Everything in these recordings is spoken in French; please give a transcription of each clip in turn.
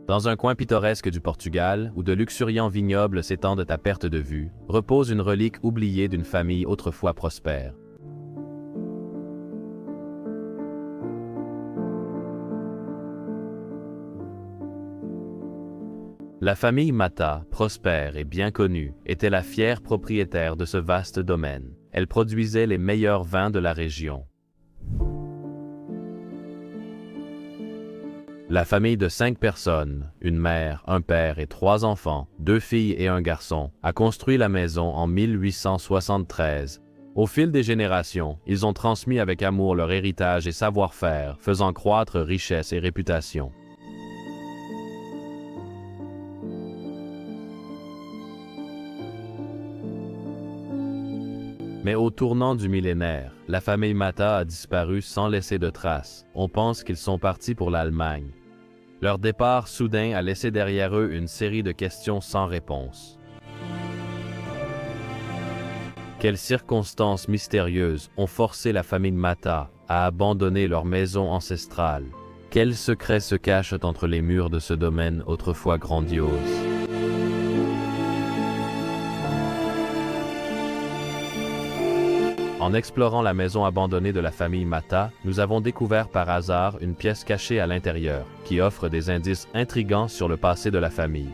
Dans un coin pittoresque du Portugal, où de luxuriants vignobles s'étendent à perte de vue, repose une relique oubliée d'une famille autrefois prospère. La famille Mata, prospère et bien connue, était la fière propriétaire de ce vaste domaine. Elle produisait les meilleurs vins de la région. La famille de 5 personnes, une mère, un père et 3 enfants, 2 filles et un garçon, a construit la maison en 1873. Au fil des générations, ils ont transmis avec amour leur héritage et savoir-faire, faisant croître richesse et réputation. Mais au tournant du millénaire, la famille Mata a disparu sans laisser de traces. On pense qu'ils sont partis pour l'Allemagne. Leur départ soudain a laissé derrière eux une série de questions sans réponse. Quelles circonstances mystérieuses ont forcé la famille Mata à abandonner leur maison ancestrale? Quels secrets se cachent entre les murs de ce domaine autrefois grandiose? En explorant la maison abandonnée de la famille Mata, nous avons découvert par hasard une pièce cachée à l'intérieur, qui offre des indices intrigants sur le passé de la famille.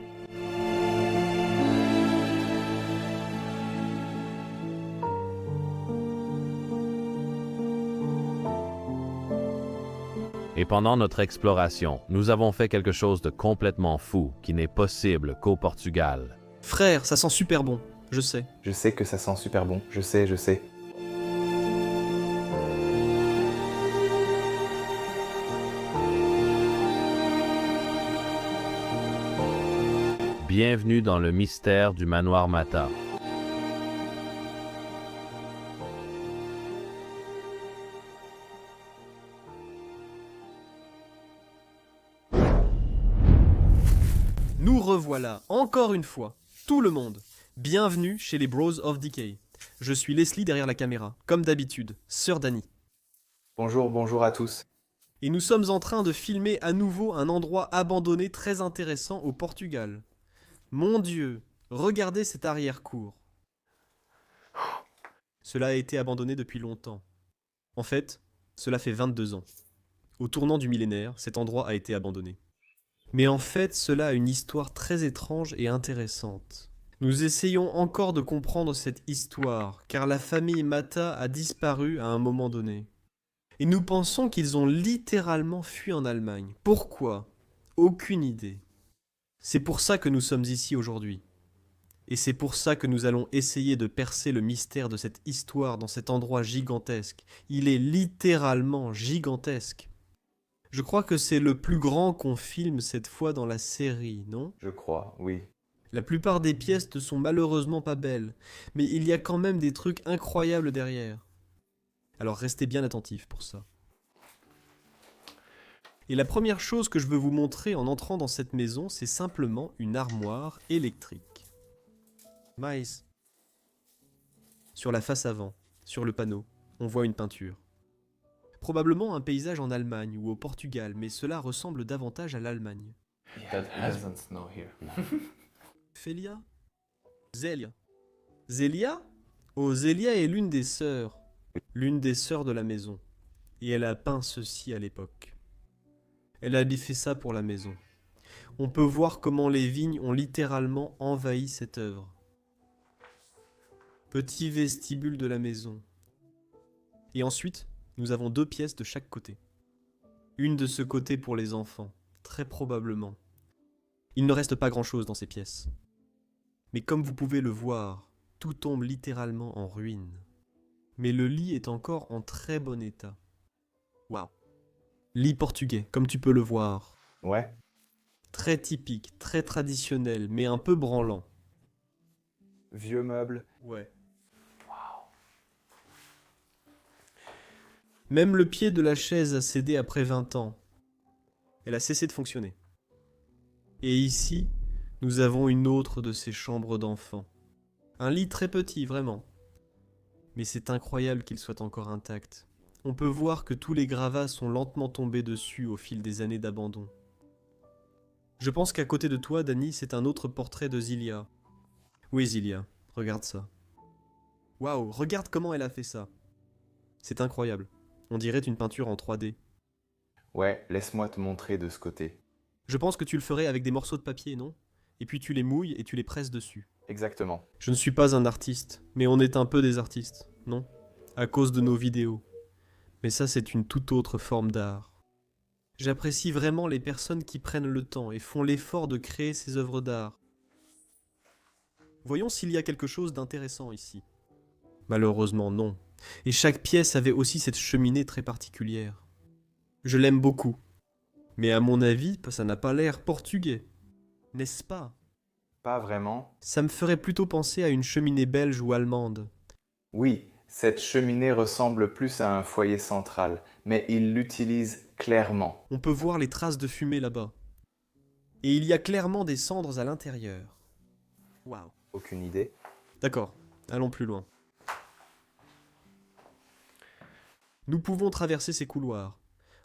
Et pendant notre exploration, nous avons fait quelque chose de complètement fou, qui n'est possible qu'au Portugal. Frère, ça sent super bon, je sais. Je sais que ça sent super bon, je sais. Bienvenue dans le mystère du manoir Mata. Nous revoilà, encore une fois, tout le monde. Bienvenue chez les Bros of Decay. Je suis Leslie derrière la caméra, comme d'habitude, sœur Dani. Bonjour à tous. Et nous sommes en train de filmer à nouveau un endroit abandonné très intéressant au Portugal. Mon Dieu, regardez cette arrière-cour. Cela a été abandonné depuis longtemps. En fait, cela fait 22 ans. Au tournant du millénaire, cet endroit a été abandonné. Mais en fait, cela a une histoire très étrange et intéressante. Nous essayons encore de comprendre cette histoire, car la famille Mata a disparu à un moment donné. Et nous pensons qu'ils ont littéralement fui en Allemagne. Pourquoi? Aucune idée. C'est pour ça que nous sommes ici aujourd'hui. Et c'est pour ça que nous allons essayer de percer le mystère de cette histoire dans cet endroit gigantesque. Il est littéralement gigantesque. Je crois que c'est le plus grand qu'on filme cette fois dans la série, non? Je crois, oui. La plupart des pièces ne sont malheureusement pas belles, mais il y a quand même des trucs incroyables derrière. Alors restez bien attentifs pour ça. Et la première chose que je veux vous montrer en entrant dans cette maison, c'est simplement une armoire électrique. Maïs. Sur la face avant, sur le panneau, on voit une peinture. Probablement un paysage en Allemagne ou au Portugal, mais cela ressemble davantage à l'Allemagne. That doesn't snow here. Félia? Zélia. Zélia? Oh, Zélia est l'une des sœurs de la maison. Et elle a peint ceci à l'époque. Elle a fait ça pour la maison. On peut voir comment les vignes ont littéralement envahi cette œuvre. Petit vestibule de la maison. Et ensuite, nous avons 2 pièces de chaque côté. Une de ce côté pour les enfants, très probablement. Il ne reste pas grand-chose dans ces pièces. Mais comme vous pouvez le voir, tout tombe littéralement en ruine. Mais le lit est encore en très bon état. Waouh. Lit portugais, comme tu peux le voir. Ouais. Très typique, très traditionnel, mais un peu branlant. Vieux meuble. Ouais. Même le pied de la chaise a cédé après 20 ans. Elle a cessé de fonctionner. Et ici, nous avons une autre de ces chambres d'enfants. Un lit très petit, vraiment. Mais c'est incroyable qu'il soit encore intact. On peut voir que tous les gravats sont lentement tombés dessus au fil des années d'abandon. Je pense qu'à côté de toi, Danny, c'est un autre portrait de Zilia. Oui, Zilia, regarde ça. Waouh, regarde comment elle a fait ça. C'est incroyable. On dirait une peinture en 3D. Ouais, laisse-moi te montrer de ce côté. Je pense que tu le ferais avec des morceaux de papier, non? Et puis tu les mouilles et tu les presses dessus. Exactement. Je ne suis pas un artiste, mais on est un peu des artistes, non? À cause de nos vidéos. Mais ça, c'est une toute autre forme d'art. J'apprécie vraiment les personnes qui prennent le temps et font l'effort de créer ces œuvres d'art. Voyons s'il y a quelque chose d'intéressant ici. Malheureusement, non. Et chaque pièce avait aussi cette cheminée très particulière. Je l'aime beaucoup. Mais à mon avis, ça n'a pas l'air portugais. N'est-ce pas? Pas vraiment. Ça me ferait plutôt penser à une cheminée belge ou allemande. Oui, cette cheminée ressemble plus à un foyer central, mais il l'utilise clairement. On peut voir les traces de fumée là-bas. Et il y a clairement des cendres à l'intérieur. Waouh. Aucune idée. D'accord, allons plus loin. Nous pouvons traverser ces couloirs.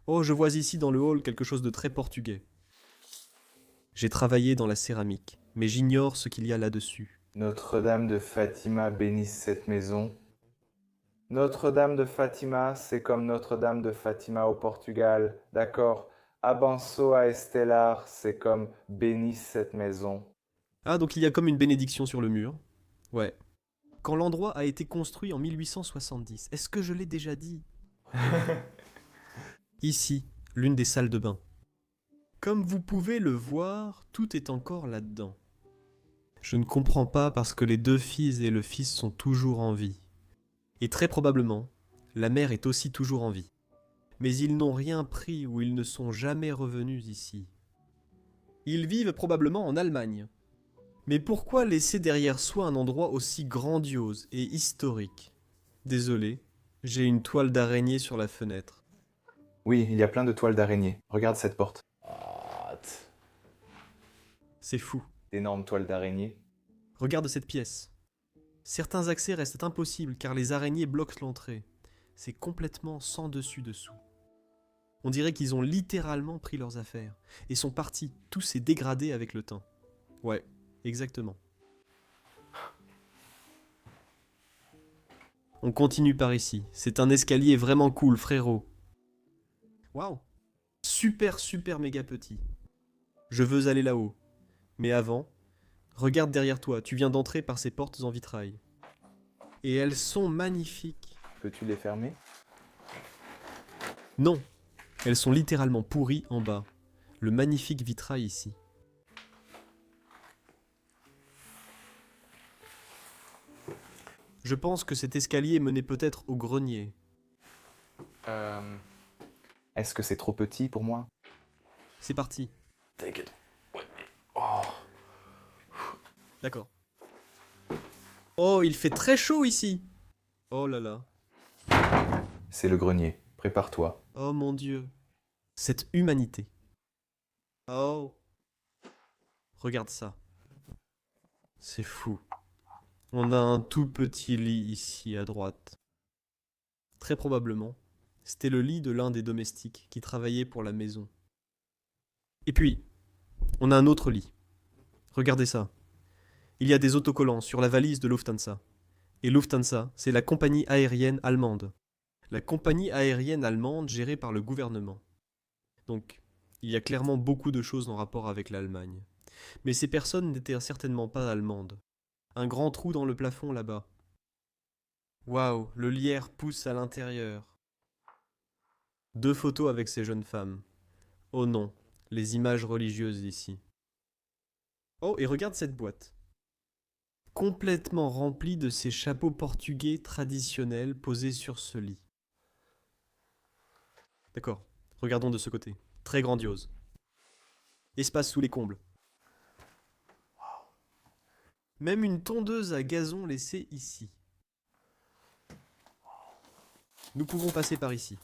Oh, je vois ici dans le hall quelque chose de très portugais. J'ai travaillé dans la céramique, mais j'ignore ce qu'il y a là-dessus. Notre-Dame de Fatima bénisse cette maison. Notre-Dame de Fatima, c'est comme Notre-Dame de Fatima au Portugal, d'accord? Abençoa Estelar, c'est comme bénisse cette maison. Ah, donc il y a comme une bénédiction sur le mur. Ouais. Quand l'endroit a été construit en 1870, est-ce que je l'ai déjà dit? Ici, l'une des salles de bain. Comme vous pouvez le voir, tout est encore là-dedans. Je ne comprends pas parce que les deux filles et le fils sont toujours en vie. Et très probablement, la mère est aussi toujours en vie. Mais ils n'ont rien pris ou ils ne sont jamais revenus ici. Ils vivent probablement en Allemagne. Mais pourquoi laisser derrière soi un endroit aussi grandiose et historique? Désolé, j'ai une toile d'araignée sur la fenêtre. Oui, il y a plein de toiles d'araignée. Regarde cette porte. C'est fou. D'énormes toiles d'araignée. Regarde cette pièce. Certains accès restent impossibles car les araignées bloquent l'entrée. C'est complètement sans dessus-dessous. On dirait qu'ils ont littéralement pris leurs affaires et sont partis. Tout s'est dégradé avec le temps. Ouais, exactement. On continue par ici. C'est un escalier vraiment cool, frérot. Waouh! Super méga petit. Je veux aller là-haut. Mais avant, regarde derrière toi, tu viens d'entrer par ces portes en vitrail. Et elles sont magnifiques. Peux-tu les fermer? Non, elles sont littéralement pourries en bas. Le magnifique vitrail ici. Je pense que cet escalier menait peut-être au grenier. Est-ce que c'est trop petit pour moi? C'est parti. D'accord. Oh, il fait très chaud ici. Oh là là. C'est le grenier. Prépare-toi. Oh mon Dieu. Cette humanité. Oh. Regarde ça. C'est fou. On a un tout petit lit ici à droite. Très probablement, c'était le lit de l'un des domestiques qui travaillait pour la maison. Et puis, on a un autre lit. Regardez ça. Il y a des autocollants sur la valise de Lufthansa. Et Lufthansa, c'est la compagnie aérienne allemande. La compagnie aérienne allemande gérée par le gouvernement. Donc, il y a clairement beaucoup de choses en rapport avec l'Allemagne. Mais ces personnes n'étaient certainement pas allemandes. Un grand trou dans le plafond là-bas. Waouh, le lierre pousse à l'intérieur. 2 photos avec ces jeunes femmes. Oh non, les images religieuses ici. Oh, et regarde cette boîte. Complètement remplie de ces chapeaux portugais traditionnels posés sur ce lit. D'accord, regardons de ce côté. Très grandiose. Espace sous les combles. Même une tondeuse à gazon laissée ici. Nous pouvons passer par ici.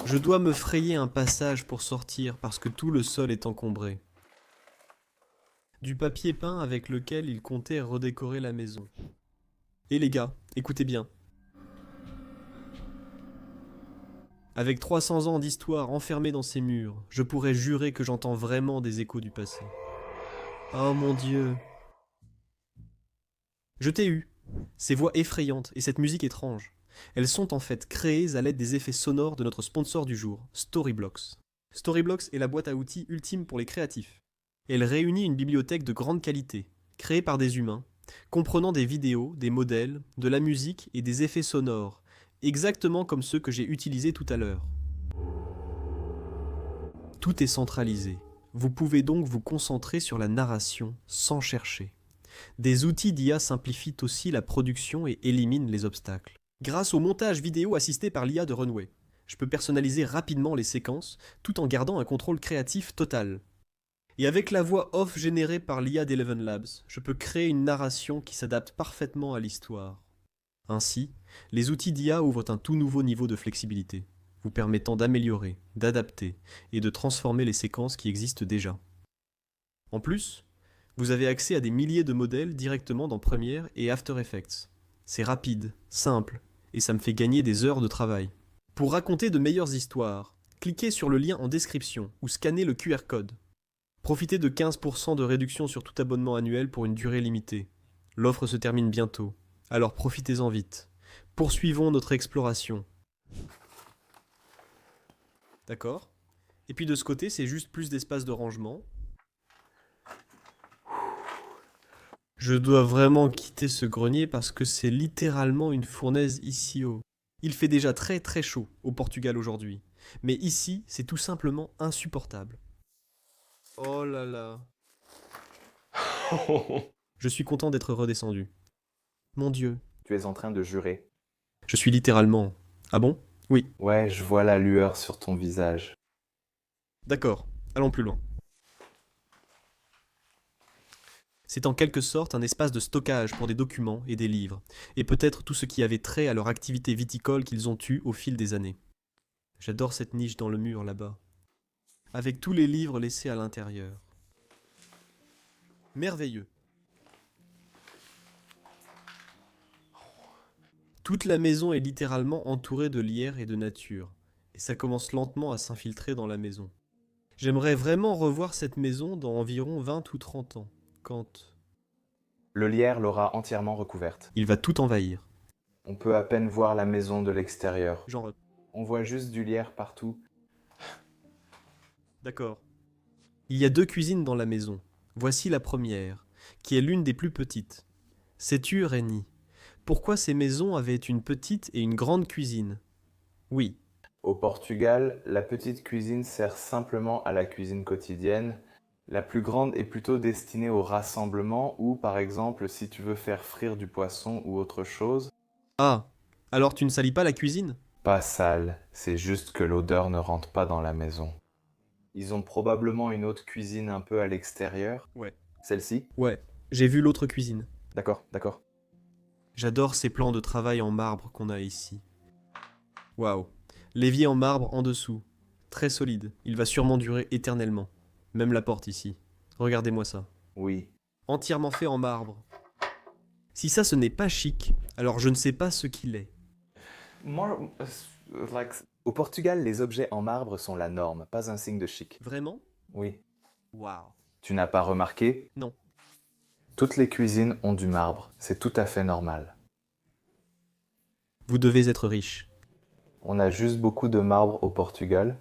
Je dois me frayer un passage pour sortir parce que tout le sol est encombré. Du papier peint avec lequel ils comptaient redécorer la maison. Et les gars, écoutez bien. Avec 300 ans d'histoire enfermés dans ces murs, je pourrais jurer que j'entends vraiment des échos du passé. Oh mon Dieu. Je t'ai eu. Ces voix effrayantes et cette musique étrange. Elles sont en fait créées à l'aide des effets sonores de notre sponsor du jour, Storyblocks. Storyblocks est la boîte à outils ultime pour les créatifs. Elle réunit une bibliothèque de grande qualité, créée par des humains, comprenant des vidéos, des modèles, de la musique et des effets sonores, exactement comme ceux que j'ai utilisés tout à l'heure. Tout est centralisé. Vous pouvez donc vous concentrer sur la narration sans chercher. Des outils d'IA simplifient aussi la production et éliminent les obstacles. Grâce au montage vidéo assisté par l'IA de Runway, je peux personnaliser rapidement les séquences tout en gardant un contrôle créatif total. Et avec la voix off générée par l'IA d'Eleven Labs, je peux créer une narration qui s'adapte parfaitement à l'histoire. Ainsi, les outils d'IA ouvrent un tout nouveau niveau de flexibilité, vous permettant d'améliorer, d'adapter et de transformer les séquences qui existent déjà. En plus, vous avez accès à des milliers de modèles directement dans Premiere et After Effects. C'est rapide, simple, et ça me fait gagner des heures de travail. Pour raconter de meilleures histoires, cliquez sur le lien en description ou scannez le QR code. Profitez de 15% de réduction sur tout abonnement annuel pour une durée limitée. L'offre se termine bientôt, alors profitez-en vite. Poursuivons notre exploration. D'accord. Et puis de ce côté, c'est juste plus d'espace de rangement. Je dois vraiment quitter ce grenier parce que c'est littéralement une fournaise ici-haut. Il fait déjà très très chaud au Portugal aujourd'hui. Mais ici, c'est tout simplement insupportable. Oh là là. Je suis content d'être redescendu. Mon Dieu. Tu es en train de jurer. Je suis littéralement... Ah bon? Oui. Ouais, je vois la lueur sur ton visage. D'accord. Allons plus loin. C'est en quelque sorte un espace de stockage pour des documents et des livres, et peut-être tout ce qui avait trait à leur activité viticole qu'ils ont eue au fil des années. J'adore cette niche dans le mur là-bas, avec tous les livres laissés à l'intérieur. Merveilleux. Toute la maison est littéralement entourée de lierre et de nature, et ça commence lentement à s'infiltrer dans la maison. J'aimerais vraiment revoir cette maison dans environ 20 ou 30 ans, quand... Le lierre l'aura entièrement recouverte. il va tout envahir. On peut à peine voir la maison de l'extérieur. Genre... On voit juste du lierre partout. D'accord. Il y a 2 cuisines dans la maison. Voici la première, qui est l'une des plus petites. Sais-tu, Réni, pourquoi ces maisons avaient une petite et une grande cuisine? Oui, Au Portugal, la petite cuisine sert simplement à la cuisine quotidienne. La plus grande est plutôt destinée au rassemblement ou, par exemple, si tu veux faire frire du poisson ou autre chose. ah, alors tu ne salis pas la cuisine? Pas sale, c'est juste que l'odeur ne rentre pas dans la maison. Ils ont probablement une autre cuisine un peu à l'extérieur. Ouais. Celle-ci? Ouais, j'ai vu l'autre cuisine. D'accord, d'accord. J'adore ces plans de travail en marbre qu'on a ici. Waouh, l'évier en marbre en dessous. Très solide, il va sûrement durer éternellement. Même la porte ici. Regardez-moi ça. Oui. Entièrement fait en marbre. Si ça ce n'est pas chic, alors je ne sais pas ce qu'il est. Au Portugal, les objets en marbre sont la norme, pas un signe de chic. Vraiment? Oui. Waouh. Tu n'as pas remarqué? Non. Toutes les cuisines ont du marbre, c'est tout à fait normal. Vous devez être riche. On a juste beaucoup de marbre au Portugal.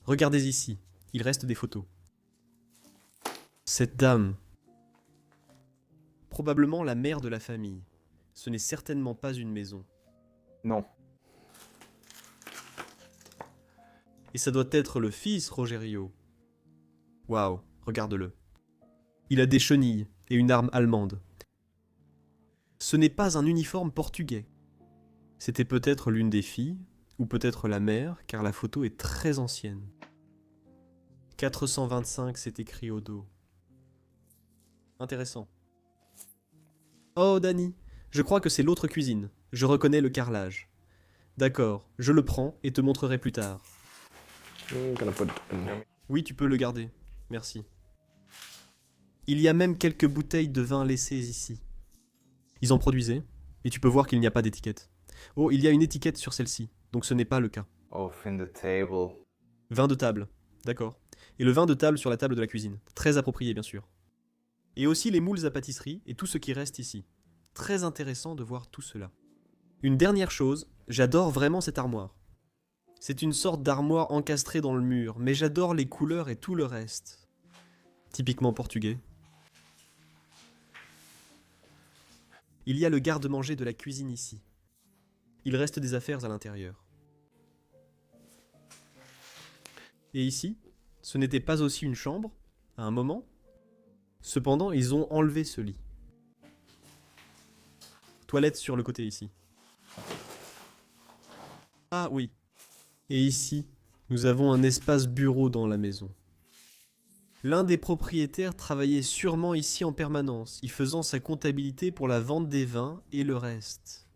Regardez ici, il reste des photos. Cette dame, probablement la mère de la famille. Ce n'est certainement pas une maison. Non. Et ça doit être le fils, Rogerio. Waouh, regarde-le. Il a des chenilles et une arme allemande. Ce n'est pas un uniforme portugais. C'était peut-être l'une des filles, ou peut-être la mère, car la photo est très ancienne. 425, c'est écrit au dos. Intéressant. Oh, Dani, je crois que c'est l'autre cuisine. Je reconnais le carrelage. D'accord, je le prends et te montrerai plus tard. Oui, tu peux le garder. Merci. Il y a même quelques bouteilles de vin laissées ici. Ils en produisaient, et tu peux voir qu'il n'y a pas d'étiquette. Oh, il y a une étiquette sur celle-ci. donc ce n'est pas le cas. Oh, fin the table. Vin de table, d'accord. Et le vin de table sur la table de la cuisine, très approprié bien sûr. Et aussi les moules à pâtisserie et tout ce qui reste ici. Très intéressant de voir tout cela. Une dernière chose, j'adore vraiment cette armoire. C'est une sorte d'armoire encastrée dans le mur, mais j'adore les couleurs et tout le reste. Typiquement portugais. Il y a le garde-manger de la cuisine ici. Il reste des affaires à l'intérieur. Et ici, ce n'était pas aussi une chambre, à un moment. Cependant, ils ont enlevé ce lit. Toilette sur le côté ici. Ah oui. Et ici, nous avons un espace bureau dans la maison. L'un des propriétaires travaillait sûrement ici en permanence, y faisant sa comptabilité pour la vente des vins et le reste.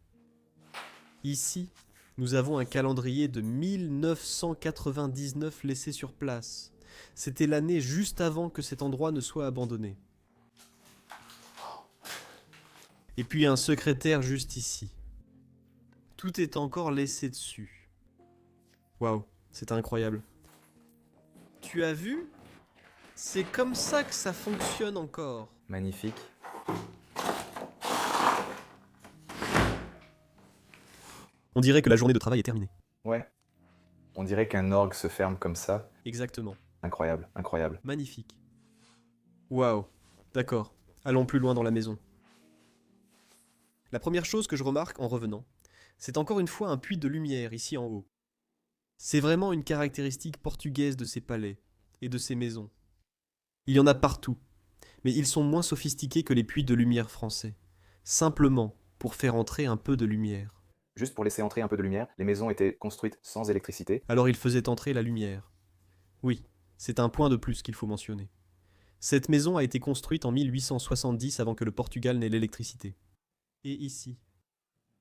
Ici, nous avons un calendrier de 1999 laissé sur place. C'était l'année juste avant que cet endroit ne soit abandonné. Et puis un secrétaire juste ici. Tout est encore laissé dessus. Waouh, c'est incroyable. Tu as vu ? C'est comme ça que ça fonctionne encore. Magnifique. On dirait que la journée de travail est terminée. Ouais. On dirait qu'un orgue se ferme comme ça. Exactement. Incroyable, incroyable. Magnifique. Waouh. D'accord. Allons plus loin dans la maison. La première chose que je remarque en revenant, c'est encore une fois un puits de lumière ici en haut. C'est vraiment une caractéristique portugaise de ces palais et de ces maisons. Il y en a partout, mais ils sont moins sophistiqués que les puits de lumière français. Simplement pour faire entrer un peu de lumière. Juste pour laisser entrer un peu de lumière, les maisons étaient construites sans électricité. Alors ils faisaient entrer la lumière. Oui, c'est un point de plus qu'il faut mentionner. Cette maison a été construite en 1870 avant que le Portugal n'ait l'électricité. Et ici.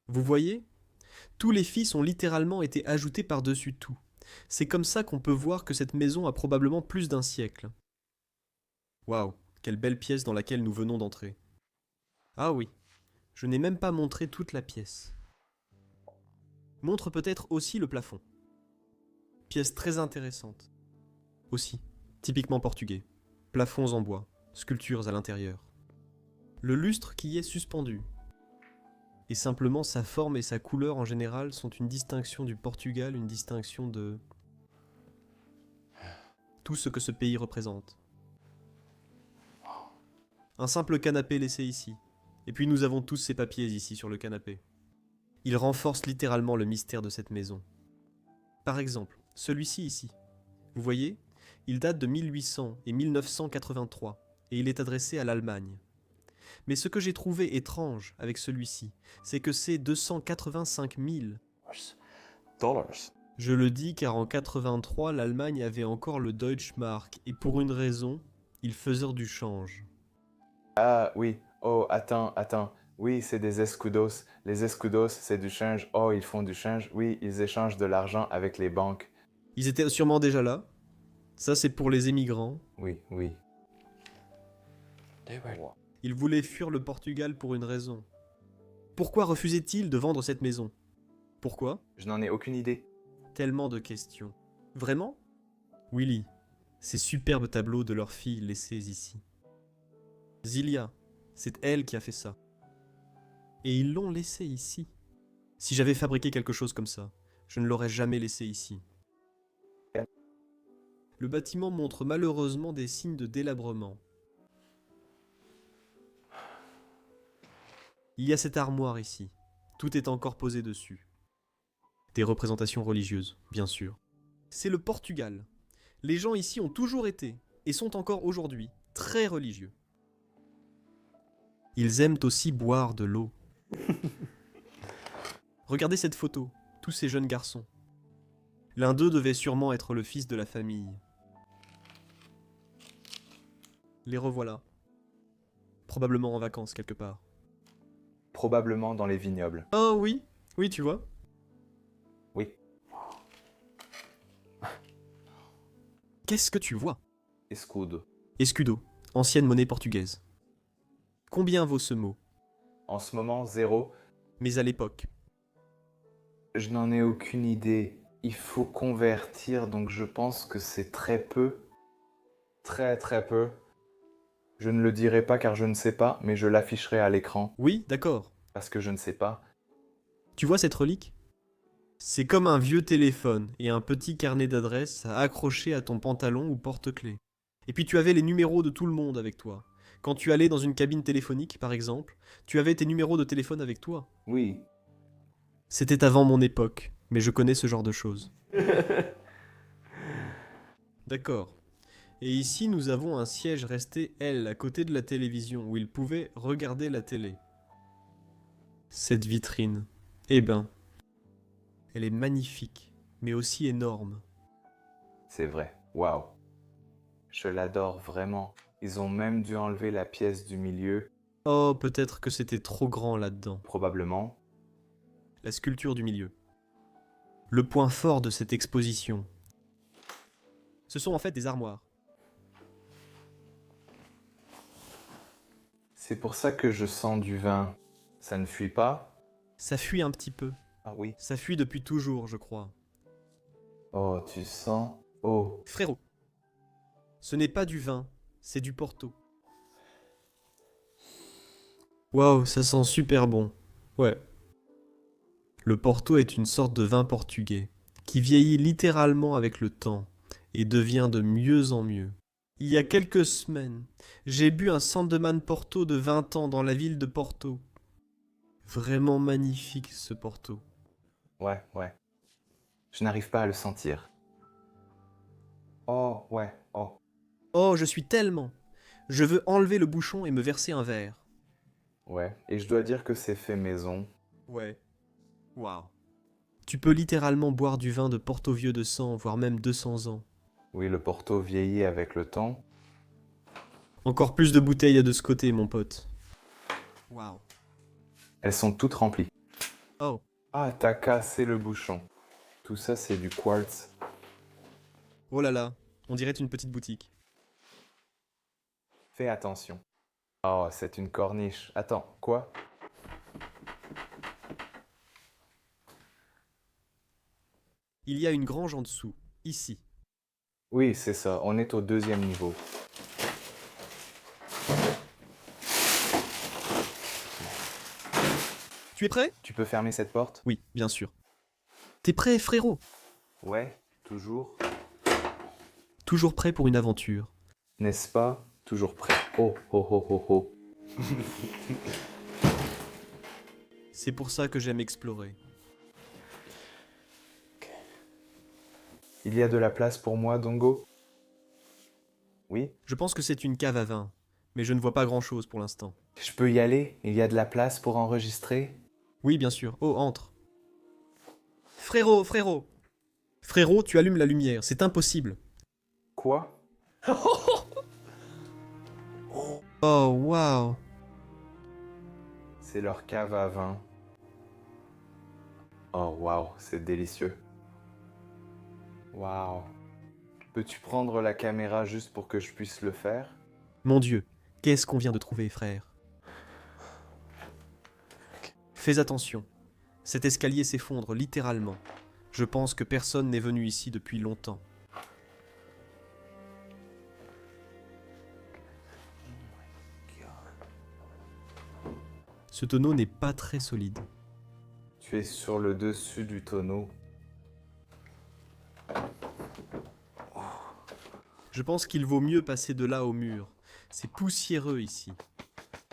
Vous voyez ? Tous les fils ont littéralement été ajoutés par-dessus tout. C'est comme ça qu'on peut voir que cette maison a probablement plus d'un siècle. Waouh, quelle belle pièce dans laquelle nous venons d'entrer. Ah oui, je n'ai même pas montré toute la pièce. Montre peut-être aussi le plafond. Pièce très intéressante. Aussi, typiquement portugais. Plafonds en bois, sculptures à l'intérieur. Le lustre qui y est suspendu. Et simplement sa forme et sa couleur en général sont une distinction du Portugal, une distinction de tout ce que ce pays représente. Un simple canapé laissé ici. Et puis nous avons tous ces papiers ici sur le canapé. Ils renforcent littéralement le mystère de cette maison. Par exemple, celui-ci ici. Vous voyez ? Il date de 1800 et 1983 et il est adressé à l'Allemagne. Mais ce que j'ai trouvé étrange avec celui-ci, c'est que c'est 285 000 dollars. Je le dis car en 83, l'Allemagne avait encore le Deutschmark et pour une raison, ils faisaient du change. Ah oui, oh attends. Oui, c'est des escudos. Les escudos, c'est du change. Oh, ils font du change. Oui, ils échangent de l'argent avec les banques. Ils étaient sûrement déjà là. Ça, c'est pour les émigrants. Oui. Ils voulaient fuir le Portugal pour une raison. Pourquoi refusaient-ils de vendre cette maison ? Pourquoi ? Je n'en ai aucune idée. Tellement de questions. Vraiment ? Willy, ces superbes tableaux de leur fille laissés ici. Zilia, c'est elle qui a fait ça. Et ils l'ont laissé ici. Si j'avais fabriqué quelque chose comme ça, je ne l'aurais jamais laissé ici. Le bâtiment montre malheureusement des signes de délabrement. Il y a cette armoire ici. Tout est encore posé dessus. Des représentations religieuses, bien sûr. C'est le Portugal. Les gens ici ont toujours été, et sont encore aujourd'hui, très religieux. Ils aiment aussi boire de l'eau. Regardez cette photo, tous ces jeunes garçons. L'un d'eux devait sûrement être le fils de la famille. Les revoilà. Probablement en vacances quelque part. Probablement dans les vignobles. Oh oui, oui tu vois. Oui. Qu'est-ce que tu vois ? Escudo. Escudo, ancienne monnaie portugaise. Combien vaut ce mot ? En ce moment, 0. Mais à l'époque. Je n'en ai aucune idée. Il faut convertir, donc je pense que c'est très peu. Très très peu. Je ne le dirai pas car je ne sais pas, mais je l'afficherai à l'écran Oui, d'accord. parce que je ne sais pas. Tu vois cette relique? C'est comme un vieux téléphone et un petit carnet d'adresses à accrocher à ton pantalon ou porte-clés. Et puis tu avais les numéros de tout le monde avec toi. Quand tu allais dans une cabine téléphonique, par exemple, tu avais tes numéros de téléphone avec toi. Oui, C'était avant mon époque, mais je connais ce genre de choses. D'accord. Et ici, nous avons un siège resté L à côté de la télévision où il pouvait regarder la télé. Cette vitrine, eh ben, elle est magnifique, mais aussi énorme. c'est vrai. Waouh. Je l'adore vraiment. Ils ont même dû enlever la pièce du milieu, Oh, peut-être que c'était trop grand là-dedans. probablement. La sculpture du milieu. Le point fort de cette exposition. Ce sont en fait des armoires. C'est pour ça que je sens du vin. Ça ne fuit pas? Ça fuit un petit peu. Ah oui. Ça fuit depuis toujours, je crois. Oh, tu sens? Oh, Frérot, ce n'est pas du vin, c'est du Porto. Waouh, ça sent super bon. Ouais. Le Porto est une sorte de vin portugais, qui vieillit littéralement avec le temps et devient de mieux en mieux. Il y a quelques semaines, j'ai bu un Sandeman Porto de 20 ans dans la ville de Porto. Vraiment magnifique ce Porto. ouais, ouais. Je n'arrive pas à le sentir. Oh, ouais, oh. Oh, je suis tellement. Je veux enlever le bouchon et me verser un verre. Ouais. Et je dois dire que c'est fait maison. Ouais. Waouh. Tu peux littéralement boire du vin de Porto vieux de 100, voire même 200 ans. Oui, le Porto vieillit avec le temps. Encore plus de bouteilles à de ce côté, mon pote. Waouh. Elles sont toutes remplies. Oh. Ah, t'as cassé le bouchon. Tout ça, c'est du quartz. Oh là là, on dirait une petite boutique. Fais attention. Oh, c'est une corniche. Attends, quoi? Il y a une grange en dessous, ici. Oui, c'est ça. On est au 2e niveau. Tu es prêt? Tu peux fermer cette porte? Oui, bien sûr. T'es prêt, frérot? Ouais, toujours. Toujours prêt pour une aventure. N'est-ce pas? Toujours prêt. Oh, oh, oh, oh, oh. C'est pour ça que j'aime explorer. Il y a de la place pour moi, Dongo? Oui? Je pense que c'est une cave à vin, mais je ne vois pas grand-chose pour l'instant. Je peux y aller? Il y a de la place pour enregistrer? Oui, bien sûr. Oh, entre. Frérot, frérot! Frérot, tu allumes la lumière, c'est impossible. Quoi? Oh, waouh! C'est leur cave à vin. Oh, waouh, c'est délicieux. Waouh. Peux-tu prendre la caméra juste pour que je puisse le faire? Mon Dieu, qu'est-ce qu'on vient de trouver, frère? Fais attention. Cet escalier s'effondre littéralement. Je pense que personne n'est venu ici depuis longtemps. Ce tonneau n'est pas très solide. Tu es sur le dessus du tonneau. Je pense qu'il vaut mieux passer de là au mur. C'est poussiéreux ici.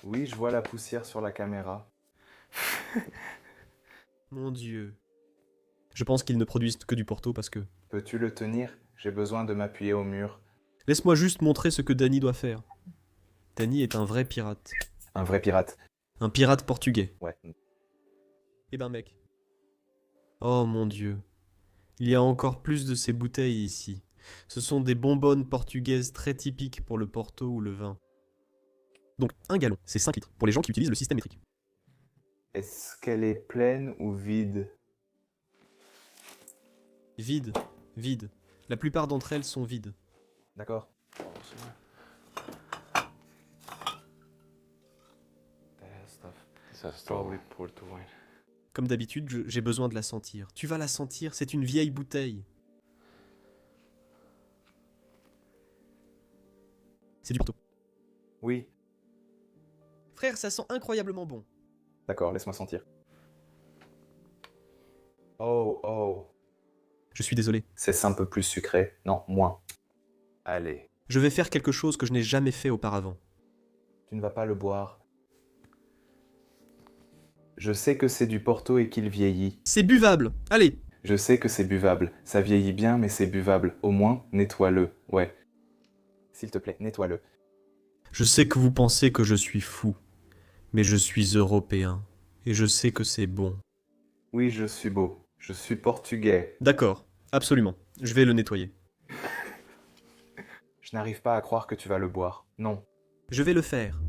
Oui, je vois la poussière sur la caméra. Mon Dieu. Je pense qu'ils ne produisent que du Porto parce que... Peux-tu le tenir? J'ai besoin de m'appuyer au mur. Laisse-moi juste montrer ce que Danny doit faire. Danny est un vrai pirate. Un vrai pirate. Un pirate portugais. Ouais. Eh ben mec. Oh mon Dieu. Il y a encore plus de ces bouteilles ici. Ce sont des bonbonnes portugaises très typiques pour le Porto ou le vin. Donc un gallon, c'est 5 litres, pour les gens qui utilisent le système métrique. Est-ce qu'elle est pleine ou vide? Vide, vide. La plupart d'entre elles sont vides. D'accord. This has probably poured the wine. Comme d'habitude, j'ai besoin de la sentir. Tu vas la sentir, c'est une vieille bouteille. C'est du Porto. Oui, Frère, ça sent incroyablement bon. d'accord, laisse-moi sentir. Oh, oh, Je suis désolé. c'est un peu plus sucré. Non, moins. Allez, Je vais faire quelque chose que je n'ai jamais fait auparavant. tu ne vas pas le boire. Je sais que c'est du Porto et qu'il vieillit. C'est buvable. Allez. Je sais que c'est buvable. Ça vieillit bien, mais c'est buvable. Au moins, nettoie-le. Ouais. S'il te plaît, nettoie-le. Je sais que vous pensez que je suis fou. Mais je suis européen. Et je sais que c'est bon. Oui, je suis beau. Je suis portugais. D'accord. Absolument. Je vais le nettoyer. Je n'arrive pas à croire que tu vas le boire. Non. Je vais le faire.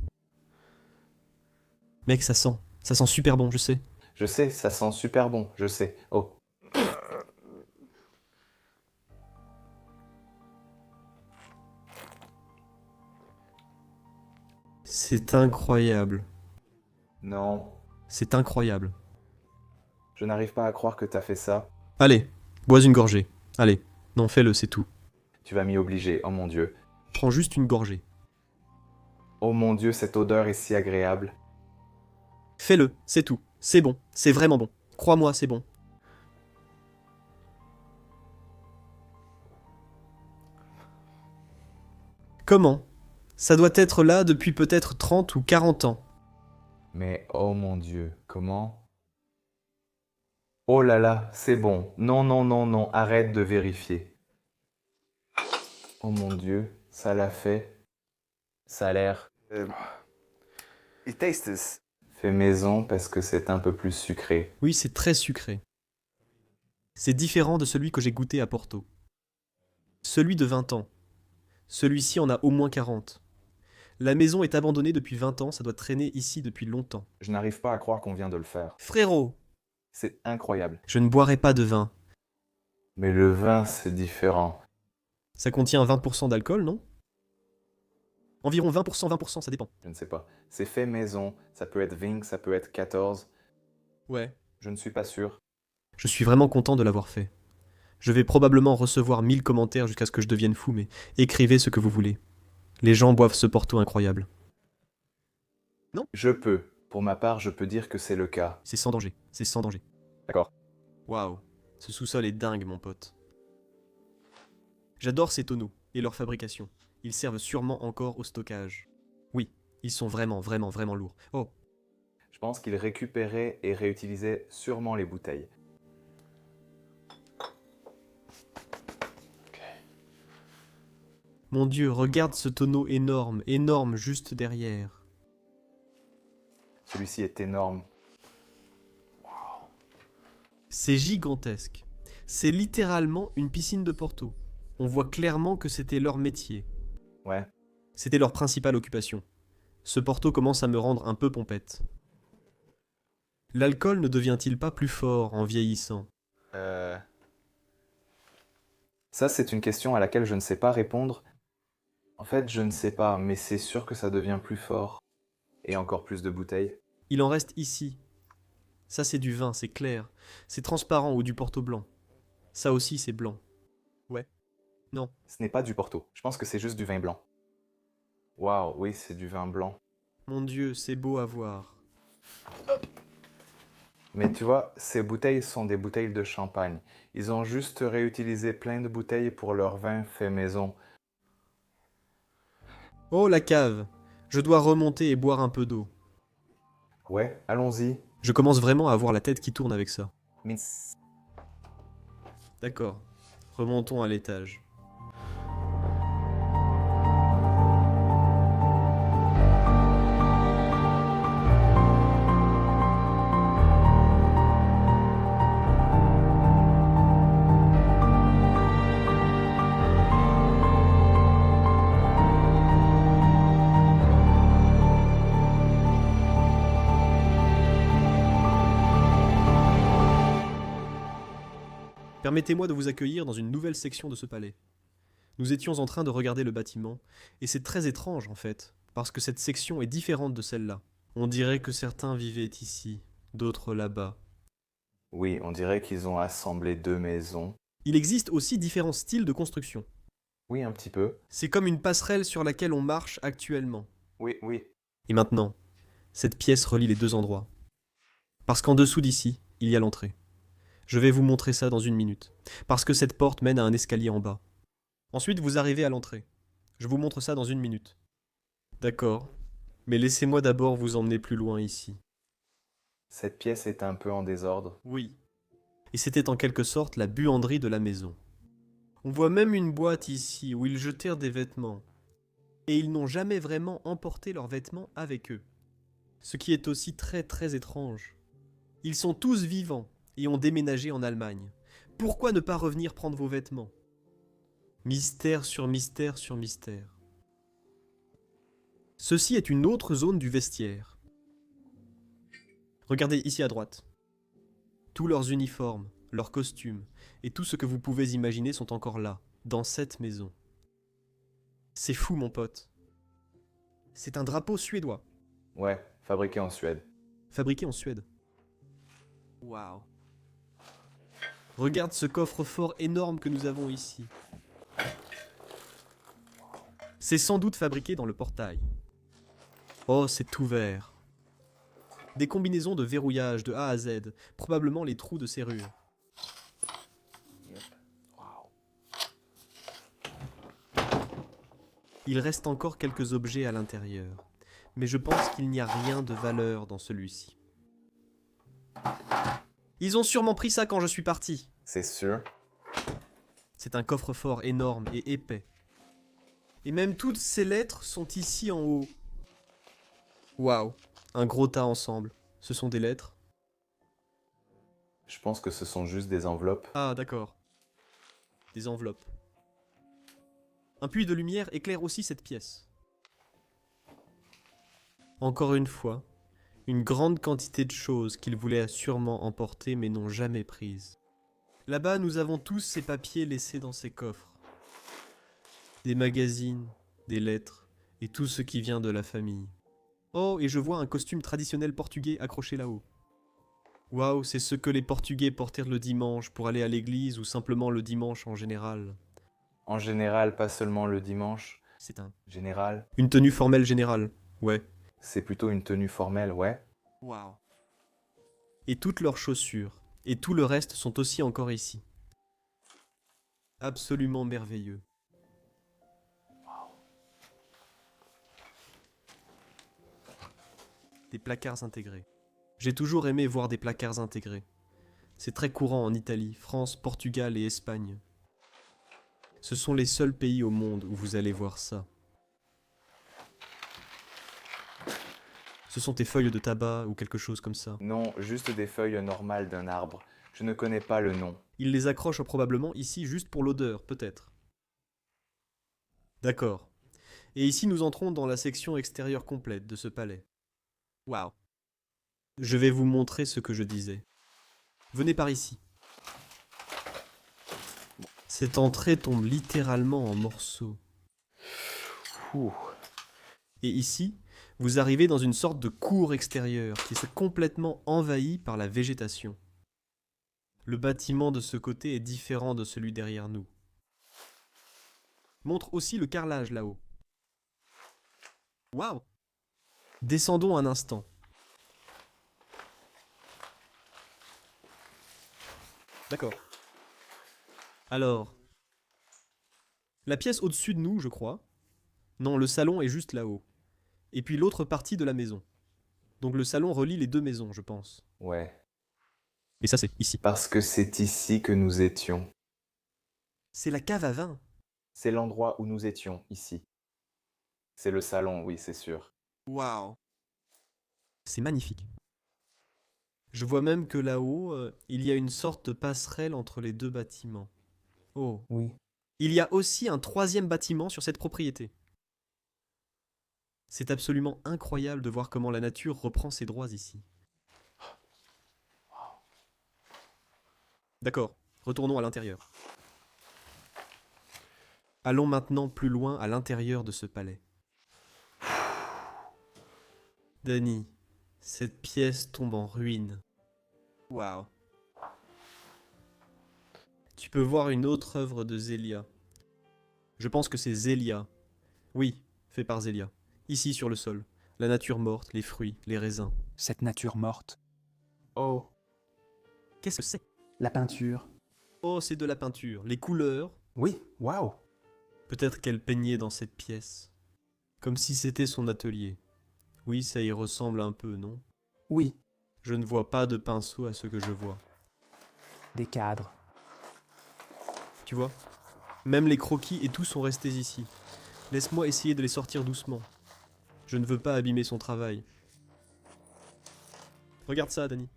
Mec, ça sent. Ça sent super bon, je sais. Je sais, ça sent super bon, je sais. Oh. C'est incroyable. Non. C'est incroyable. Je n'arrive pas à croire que t'as fait ça. Allez, bois une gorgée. Allez. Non, fais-le, c'est tout. Tu vas m'y obliger, oh mon Dieu. Prends juste une gorgée. Oh mon Dieu, cette odeur est si agréable. Fais-le, c'est tout. C'est bon. C'est vraiment bon. Crois-moi, c'est bon. Comment? Ça doit être là depuis peut-être 30 ou 40 ans. Mais oh mon Dieu, comment? Oh là là, c'est bon. Non, non, non, non, arrête de vérifier. Oh mon Dieu, ça l'a fait. Ça a l'air It tastes fait maison parce que c'est un peu plus sucré. Oui, c'est très sucré. C'est différent de celui que j'ai goûté à Porto. Celui de 20 ans. Celui-ci en a au moins 40. La maison est abandonnée depuis 20 ans, ça doit traîner ici depuis longtemps. Je n'arrive pas à croire qu'on vient de le faire. Frérot, C'est incroyable. je ne boirai pas de vin. Mais le vin, c'est différent. Ça contient 20% d'alcool, non? Environ 20%, ça dépend. Je ne sais pas. C'est fait maison. Ça peut être 20, ça peut être 14. Ouais. Je ne suis pas sûr. Je suis vraiment content de l'avoir fait. Je vais probablement recevoir 1000 commentaires jusqu'à ce que je devienne fou, mais écrivez ce que vous voulez. Les gens boivent ce Porto incroyable. Je peux. Pour ma part, je peux dire que c'est le cas. C'est sans danger, c'est sans danger. D'accord. Waouh, ce sous-sol est dingue, mon pote. J'adore ces tonneaux et leur fabrication. Ils servent sûrement encore au stockage. Oui, ils sont vraiment lourds. Oh, Je pense qu'ils récupéraient et réutilisaient sûrement les bouteilles. mon Dieu, regarde ce tonneau énorme, énorme juste derrière. Celui-ci est énorme. C'est gigantesque. C'est littéralement une piscine de Porto. On voit clairement que c'était leur métier. Ouais. C'était leur principale occupation. Ce Porto commence à me rendre un peu pompette. L'alcool ne devient-il pas plus fort en vieillissant? Ça, c'est une question à laquelle je ne sais pas répondre. En fait, je ne sais pas, mais c'est sûr que ça devient plus fort. Et encore plus de bouteilles. Il en reste ici. Ça c'est du vin, c'est clair. C'est transparent ou du Porto blanc. Ça aussi c'est blanc. Ouais. Non. Ce n'est pas du Porto. Je pense que c'est juste du vin blanc. Waouh, oui, c'est du vin blanc. Mon Dieu, c'est beau à voir. Mais tu vois, ces bouteilles sont des bouteilles de champagne. Ils ont juste réutilisé plein de bouteilles pour leur vin fait maison. Oh la cave. Je dois remonter et boire un peu d'eau. Ouais, allons-y. Je commence vraiment à avoir la tête qui tourne avec ça. Mais D'accord. Remontons à l'étage. Permettez-moi de vous accueillir dans une nouvelle section de ce palais. Nous étions en train de regarder le bâtiment, et c'est très étrange en fait, parce que cette section est différente de celle-là. On dirait que certains vivaient ici, d'autres là-bas. Oui, on dirait qu'ils ont assemblé deux maisons. Il existe aussi différents styles de construction. Oui, un petit peu. C'est comme une passerelle sur laquelle on marche actuellement. Oui, oui. Et maintenant, cette pièce relie les deux endroits. Parce qu'en dessous d'ici, il y a l'entrée. Je vais vous montrer ça dans une minute. Parce que cette porte mène à un escalier en bas. Ensuite, vous arrivez à l'entrée. Je vous montre ça dans une minute. D'accord. Mais laissez-moi d'abord vous emmener plus loin ici. Cette pièce est un peu en désordre. Oui. Et c'était en quelque sorte la buanderie de la maison. On voit même une boîte ici où ils jetèrent des vêtements. Et ils n'ont jamais vraiment emporté leurs vêtements avec eux. Ce qui est aussi très très étrange. Ils sont tous vivants et ont déménagé en Allemagne. Pourquoi ne pas revenir prendre vos vêtements? Mystère sur mystère sur mystère. Ceci est une autre zone du vestiaire. Regardez ici à droite. Tous leurs uniformes, leurs costumes et tout ce que vous pouvez imaginer sont encore là, dans cette maison. C'est fou mon pote. C'est un drapeau suédois, Ouais, fabriqué en Suède. fabriqué en Suède. Waouh. Regarde ce coffre-fort énorme que nous avons ici. C'est sans doute fabriqué dans le portail. Oh, c'est ouvert. Des combinaisons de verrouillage de A à Z, probablement les trous de serrure. Il reste encore quelques objets à l'intérieur, mais je pense qu'il n'y a rien de valeur dans celui-ci. Ils ont sûrement pris ça quand je suis parti. C'est sûr. C'est un coffre-fort énorme et épais. Et même toutes ces lettres sont ici en haut. Waouh, un gros tas ensemble. Ce sont des lettres? Je pense que ce sont juste des enveloppes. Ah, d'accord. Des enveloppes. Un puits de lumière éclaire aussi cette pièce. Encore une fois, une grande quantité de choses qu'ils voulaient sûrement emporter mais n'ont jamais prises. Là-bas, nous avons tous ces papiers laissés dans ces coffres. Des magazines, des lettres et tout ce qui vient de la famille. Oh, et je vois un costume traditionnel portugais accroché là-haut. Waouh, c'est ce que les Portugais portèrent le dimanche pour aller à l'église ou simplement le dimanche en général. En général, pas seulement le dimanche. C'est un... Général, Une tenue formelle générale, ouais. c'est plutôt une tenue formelle, ouais. Waouh. Et toutes leurs chaussures, et tout le reste sont aussi encore ici. Absolument merveilleux. Des placards intégrés. J'ai toujours aimé voir des placards intégrés. C'est très courant en Italie, France, Portugal et Espagne. Ce sont les seuls pays au monde où vous allez voir ça. Ce sont tes feuilles de tabac ou quelque chose comme ça. Non, juste des feuilles normales d'un arbre. Je ne connais pas le nom. Ils les accrochent probablement ici juste pour l'odeur, peut-être. D'accord. Et ici nous entrons dans la section extérieure complète de ce palais. Waouh. Je vais vous montrer ce que je disais. Venez par ici. Cette entrée tombe littéralement en morceaux. Ouh. Et ici, vous arrivez dans une sorte de cour extérieure qui est complètement envahie par la végétation. Le bâtiment de ce côté est différent de celui derrière nous. Montre aussi le carrelage là-haut. Waouh! Descendons un instant. D'accord. Alors, la pièce au-dessus de nous, je crois. Non, le salon est juste là-haut. Et puis l'autre partie de la maison. Donc le salon relie les deux maisons, je pense. Ouais. Et ça, c'est ici. Parce que c'est ici que nous étions. C'est la cave à vin. C'est l'endroit où nous étions, ici. C'est le salon, oui, c'est sûr. Waouh. C'est magnifique. Je vois même que là-haut, il y a une sorte de passerelle entre les deux bâtiments. Oh. Oui. Il y a aussi un troisième bâtiment sur cette propriété. C'est absolument incroyable de voir comment la nature reprend ses droits ici. D'accord, retournons à l'intérieur. Allons maintenant plus loin à l'intérieur de ce palais. Danny, cette pièce tombe en ruine. Waouh. Tu peux voir une autre œuvre de Zélia. Je pense que c'est Zélia. Oui, fait par Zélia. Ici sur le sol. La nature morte, les fruits, les raisins. Cette nature morte. Oh, Qu'est-ce que c'est? La peinture. Oh, c'est de la peinture. Les couleurs. Oui, waouh. Peut-être qu'elle peignait dans cette pièce. Comme si c'était son atelier. Oui, ça y ressemble un peu, non? Oui, Je ne vois pas de pinceau à ce que je vois. des cadres. Tu vois? Même les croquis et tout sont restés ici. Laisse-moi essayer de les sortir doucement. Je ne veux pas abîmer son travail. Regarde ça, Dani.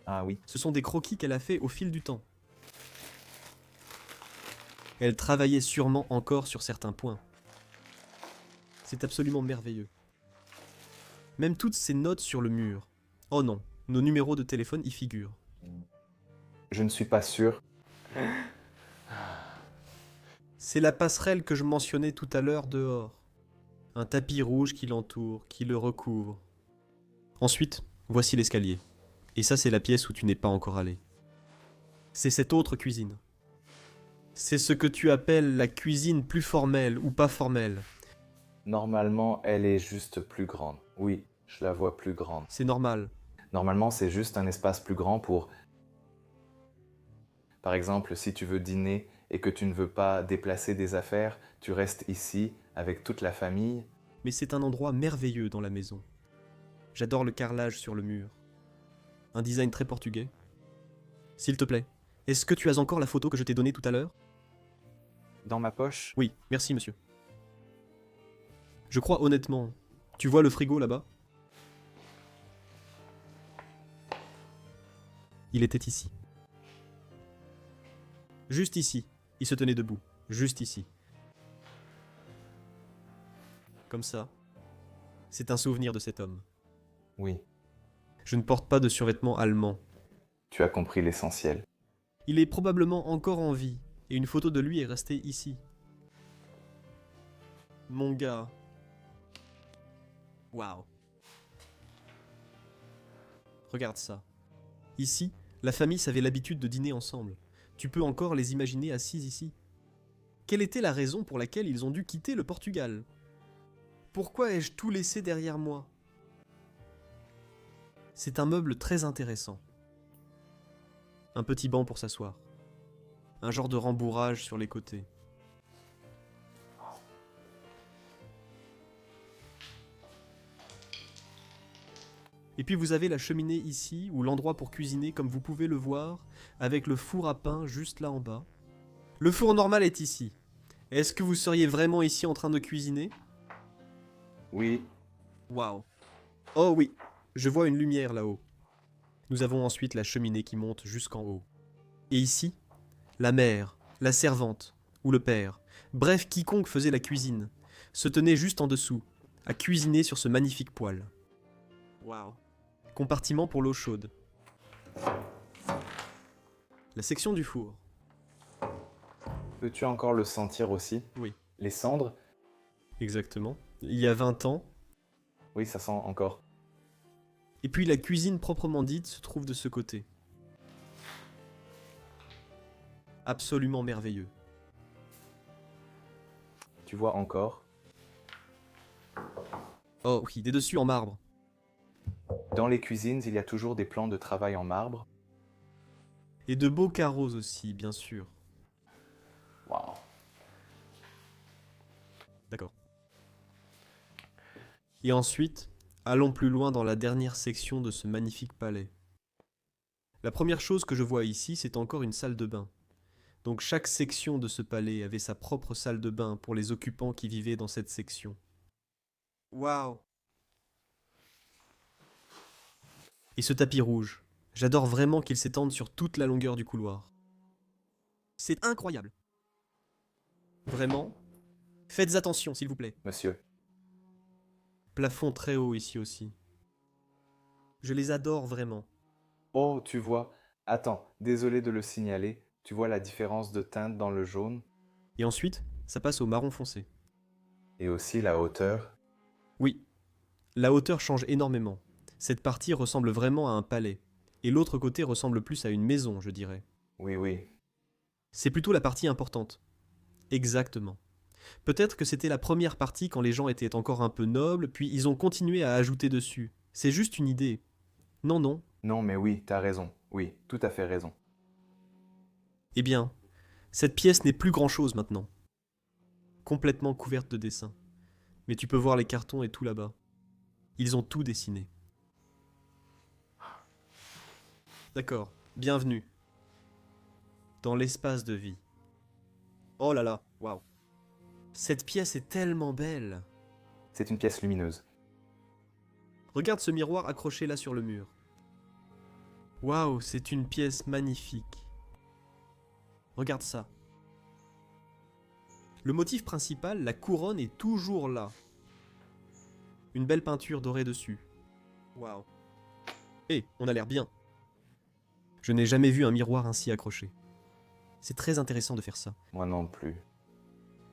Ah oui. Ce sont des croquis qu'elle a fait au fil du temps. Elle travaillait sûrement encore sur certains points. C'est absolument merveilleux. Même toutes ces notes sur le mur. Oh non, nos numéros de téléphone y figurent. Je ne suis pas sûr. C'est la passerelle que je mentionnais tout à l'heure dehors. Un tapis rouge qui l'entoure, qui le recouvre. Ensuite, voici l'escalier. Et ça, c'est la pièce où tu n'es pas encore allé. C'est cette autre cuisine. C'est ce que tu appelles la cuisine plus formelle ou pas formelle. Normalement, elle est juste plus grande. Oui, je la vois plus grande. C'est normal. Normalement, c'est juste un espace plus grand pour... Par exemple, si tu veux dîner et que tu ne veux pas déplacer des affaires, tu restes ici avec toute la famille. Mais c'est un endroit merveilleux dans la maison. J'adore le carrelage sur le mur. Un design très portugais. S'il te plaît, est-ce que tu as encore la photo que je t'ai donnée tout à l'heure? dans ma poche? Oui, merci monsieur. Je crois honnêtement. Tu vois le frigo là-bas? Il était ici. Juste ici. Il se tenait debout. Juste ici. Comme ça. C'est un souvenir de cet homme. Oui, Je ne porte pas de survêtement allemand. tu as compris l'essentiel. Il est probablement encore en vie, et une photo de lui est restée ici. Mon gars. Waouh. Regarde ça. Ici, la famille avait l'habitude de dîner ensemble. Tu peux encore les imaginer assis ici. Quelle était la raison pour laquelle ils ont dû quitter le Portugal? Pourquoi ai-je tout laissé derrière moi? C'est un meuble très intéressant. Un petit banc pour s'asseoir. Un genre de rembourrage sur les côtés. Et puis vous avez la cheminée ici, ou l'endroit pour cuisiner comme vous pouvez le voir, avec le four à pain juste là en bas. Le four normal est ici. Est-ce que vous seriez vraiment ici en train de cuisiner? Oui, Waouh. Oh oui, je vois une lumière là-haut. Nous avons ensuite la cheminée qui monte jusqu'en haut. Et ici, la mère, la servante, ou le père, bref quiconque faisait la cuisine, se tenait juste en dessous, à cuisiner sur ce magnifique poêle. Waouh. Compartiment pour l'eau chaude. La section du four. peux-tu encore le sentir aussi? Oui. Les cendres? Exactement. Il y a 20 ans. Oui, ça sent encore. Et puis la cuisine proprement dite se trouve de ce côté. Absolument merveilleux. Tu vois encore? Oh oui, des dessus en marbre. Dans les cuisines, il y a toujours des plans de travail en marbre. Et de beaux carreaux aussi, bien sûr. Waouh. D'accord. Et ensuite, allons plus loin dans la dernière section de ce magnifique palais. La première chose que je vois ici, c'est encore une salle de bain. Donc chaque section de ce palais avait sa propre salle de bain pour les occupants qui vivaient dans cette section. Waouh! Et ce tapis rouge, j'adore vraiment qu'il s'étende sur toute la longueur du couloir. C'est incroyable. Vraiment, faites attention s'il vous plaît. Monsieur, Plafond très haut ici aussi. Je les adore vraiment. oh, tu vois. Attends, désolé de le signaler. Tu vois la différence de teinte dans le jaune Et ensuite, ça passe au marron foncé. et aussi la hauteur. Oui, la hauteur change énormément. Cette partie ressemble vraiment à un palais. Et l'autre côté ressemble plus à une maison, je dirais. Oui, oui. C'est plutôt la partie importante. Exactement. Peut-être que c'était la première partie quand les gens étaient encore un peu nobles, puis ils ont continué à ajouter dessus. C'est juste une idée. Non, non. Non, mais oui, t'as raison. Oui, tout à fait raison. Eh bien, cette pièce n'est plus grand-chose maintenant. Complètement couverte de dessins. Mais tu peux voir les cartons et tout là-bas. Ils ont tout dessiné. D'accord, bienvenue. Dans l'espace de vie. Oh là là, waouh. Cette pièce est tellement belle. C'est une pièce lumineuse. Regarde ce miroir accroché là sur le mur. Waouh, c'est une pièce magnifique. Regarde ça. Le motif principal, la couronne, est toujours là. Une belle peinture dorée dessus. Waouh. Hé, on a l'air bien. Je n'ai jamais vu un miroir ainsi accroché. C'est très intéressant de faire ça. Moi non plus.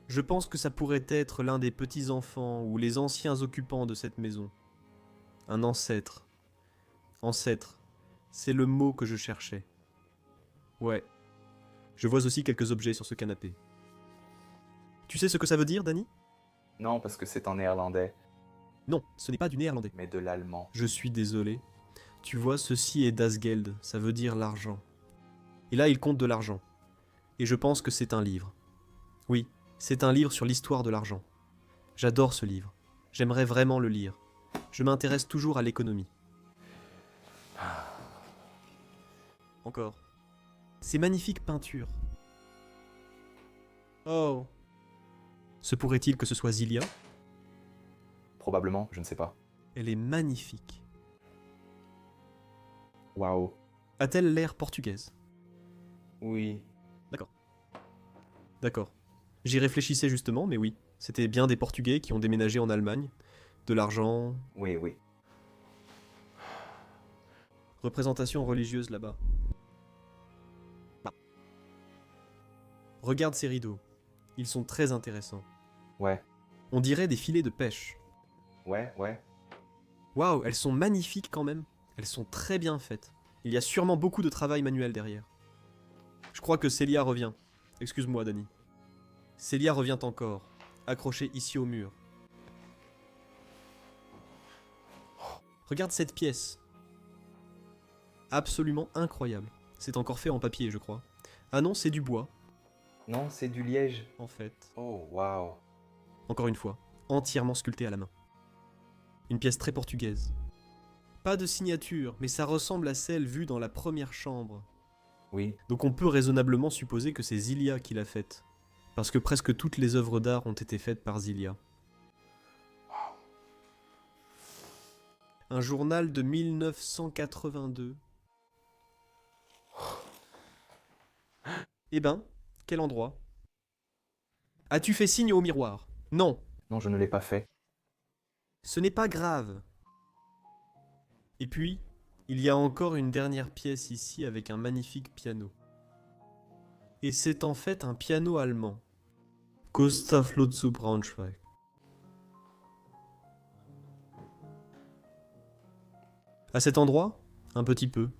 Je pense que ça pourrait être l'un des petits-enfants ou les anciens occupants de cette maison. Un ancêtre. Ancêtre, c'est le mot que je cherchais. Ouais. Je vois aussi quelques objets sur ce canapé. Tu sais ce que ça veut dire, Danny? Non, parce que c'est en néerlandais, Non, ce n'est pas du néerlandais. mais de l'allemand. Je suis désolé. Tu vois, ceci est das Geld, ça veut dire l'argent. Et là, il compte de l'argent. Et je pense que c'est un livre. Oui, c'est un livre sur l'histoire de l'argent. J'adore ce livre. J'aimerais vraiment le lire. Je m'intéresse toujours à l'économie. Encore. Ces magnifiques peintures. Oh. Se pourrait-il que ce soit Zilia? Probablement, je ne sais pas. Elle est magnifique. Waouh. A-t-elle l'air portugaise? Oui. D'accord. J'y réfléchissais justement, mais oui. C'était bien des Portugais qui ont déménagé en Allemagne. De l'argent. Oui, oui. Représentation religieuse là-bas. Ah. Regarde ces rideaux. Ils sont très intéressants. Ouais. On dirait des filets de pêche. Ouais, ouais. Waouh, elles sont magnifiques quand même. Elles sont très bien faites. Il y a sûrement beaucoup de travail manuel derrière. Je crois que Célia revient. Excuse-moi, Dani. Célia revient encore, accrochée ici au mur. Regarde cette pièce. Absolument incroyable. C'est encore fait en papier, je crois. Ah non, c'est du bois, Non, c'est du liège. en fait. Oh, waouh. Encore une fois, entièrement sculpté à la main. Une pièce très portugaise. Pas de signature, mais ça ressemble à celle vue dans la première chambre. Oui. Donc on peut raisonnablement supposer que c'est Zilia qui l'a faite. Parce que presque toutes les œuvres d'art ont été faites par Zilia. Un journal de 1982. Eh ben, quel endroit? As-tu fait signe au miroir? Non, Non, je ne l'ai pas fait. ce n'est pas grave. Et puis, il y a encore une dernière pièce ici avec un magnifique piano. Et c'est en fait un piano allemand. Gustav Lotso Braunschweig. À cet endroit, un petit peu.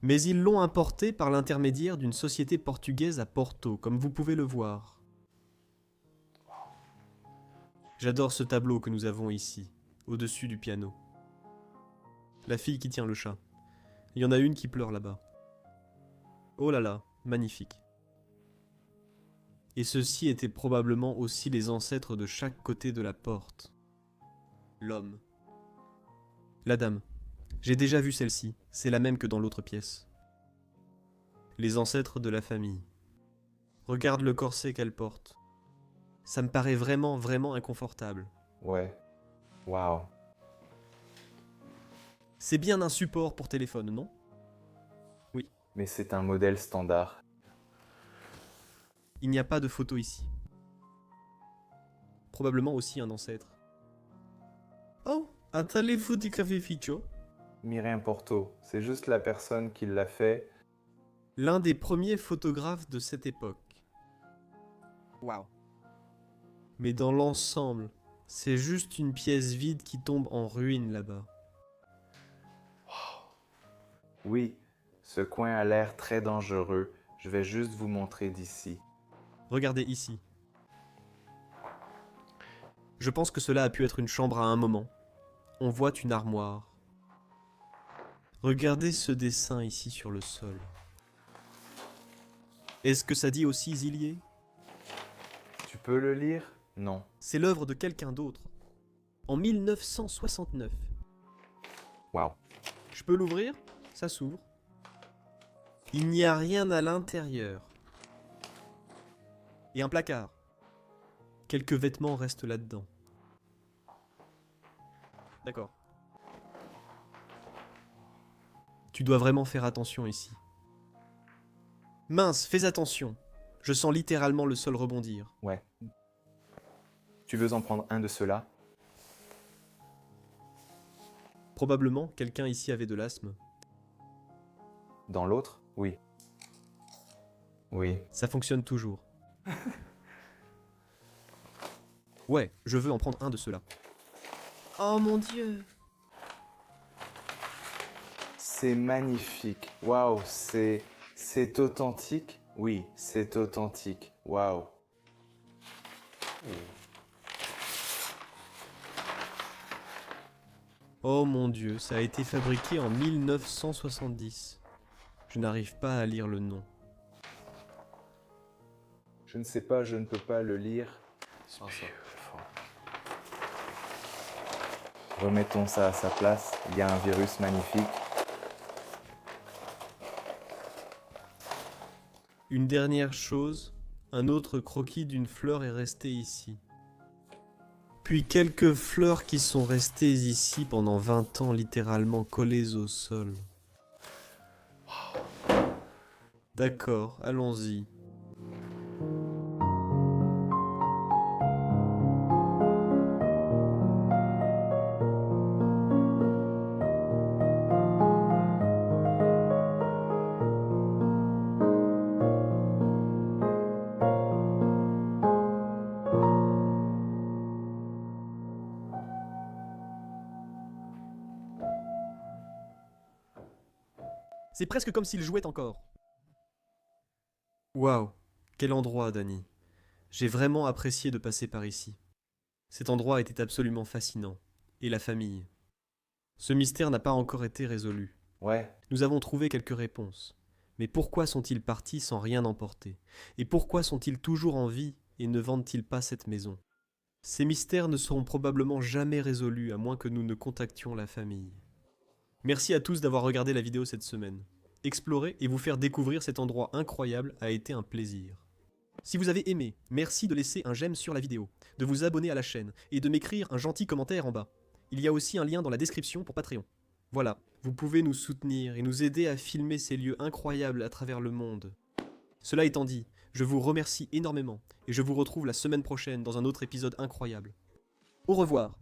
Mais ils l'ont importé par l'intermédiaire d'une société portugaise à Porto, comme vous pouvez le voir. J'adore ce tableau que nous avons ici, au-dessus du piano. La fille qui tient le chat. Il y en a une qui pleure là-bas. Oh là là, magnifique. Et ceux-ci étaient probablement aussi les ancêtres de chaque côté de la porte. L'homme. La dame. J'ai déjà vu celle-ci, c'est la même que dans l'autre pièce. Les ancêtres de la famille. Regarde le corset qu'elle porte. Ça me paraît vraiment, vraiment inconfortable. Ouais. Waouh. C'est bien un support pour téléphone, non? Mais c'est un modèle standard. Il n'y a pas de photo ici. Probablement aussi un ancêtre. Oh, un téléphotographico. Mireille Porto, c'est juste la personne qui l'a fait. L'un des premiers photographes de cette époque. Waouh. Mais dans l'ensemble, c'est juste une pièce vide qui tombe en ruine là-bas. Oui, ce coin a l'air très dangereux. Je vais juste vous montrer d'ici. Regardez ici. Je pense que cela a pu être une chambre à un moment. On voit une armoire. Regardez ce dessin ici sur le sol. Est-ce que ça dit aussi Zillier? Tu peux le lire? Non. C'est l'œuvre de quelqu'un d'autre. En 1969. Waouh. Je peux l'ouvrir? Ça s'ouvre. Il n'y a rien à l'intérieur. Et un placard. Quelques vêtements restent là-dedans. D'accord. Tu dois vraiment faire attention ici. Mince, fais attention. Je sens littéralement le sol rebondir. Ouais. Tu veux en prendre un de ceux-là? Probablement, quelqu'un ici avait de l'asthme. Dans l'autre? Oui. Oui. Ça fonctionne toujours. Ouais, je veux en prendre un de ceux-là. Oh mon Dieu! C'est magnifique. Waouh, c'est authentique. Oui, c'est authentique. Waouh. Oh mon Dieu, ça a été fabriqué en 1970. Je n'arrive pas à lire le nom. Je ne sais pas, je ne peux pas le lire. Remettons ça à sa place. Il y a un virus magnifique. Une dernière chose, un autre croquis d'une fleur est resté ici. Puis quelques fleurs qui sont restées ici pendant 20 ans littéralement collées au sol. D'accord, allons-y. C'est presque comme s'il jouait encore. Waouh, quel endroit, Danny. J'ai vraiment apprécié de passer par ici. Cet endroit était absolument fascinant. Et la famille. Ce mystère n'a pas encore été résolu. Ouais, Nous avons trouvé quelques réponses. Mais pourquoi sont-ils partis sans rien emporter? Et pourquoi sont-ils toujours en vie et ne vendent-ils pas cette maison? Ces mystères ne seront probablement jamais résolus à moins que nous ne contactions la famille. Merci à tous d'avoir regardé la vidéo cette semaine. Explorer et vous faire découvrir cet endroit incroyable a été un plaisir. Si vous avez aimé, merci de laisser un j'aime sur la vidéo, de vous abonner à la chaîne et de m'écrire un gentil commentaire en bas. Il y a aussi un lien dans la description pour Patreon. Voilà, vous pouvez nous soutenir et nous aider à filmer ces lieux incroyables à travers le monde. Cela étant dit, je vous remercie énormément et je vous retrouve la semaine prochaine dans un autre épisode incroyable. Au revoir.